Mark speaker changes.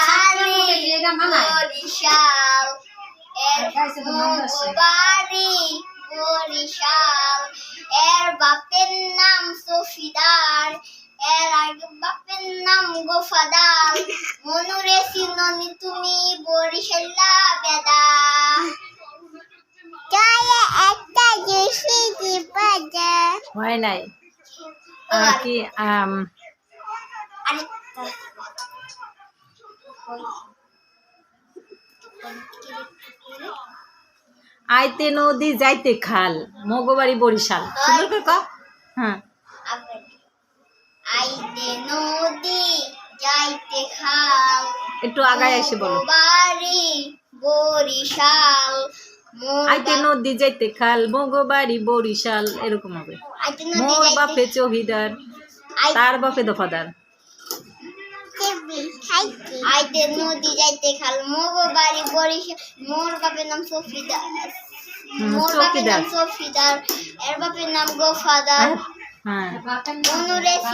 Speaker 1: বাড়ি বরিশাল, এর বাড়ি বরিশাল, এর বাপের নাম সফিদার, এর আগে বাপের নাম গোফাদার, মনুরে চিননি তুমি বরিশাল্লা বেদা। একটা জুসি দিবা যা
Speaker 2: হয় নাই কি আইতে নদী যাইতে খাল মগবাড়ি বরিশাল। সুন্দর করে কও। হ্যাঁ,
Speaker 1: আইতে নদী যাইতে খাল,
Speaker 2: একটু আগায় এসে বলো।
Speaker 1: বাড়ি বরিশাল,
Speaker 2: আইতে নদী যাইতে খাল মগবাড়ি বরিশাল, এরকম হবে। মোর বাপে চৌকিদার, তার বাপে দফাদার।
Speaker 1: আইতে নদী যাইতে খাল মগবাড়ি বরিশাল, মোর বাপের নাম সফিদার, মোর বাপের নাম সফিদার, এর বাপের নাম গোফাদার,
Speaker 2: হ্যাঁ,
Speaker 1: মনুরে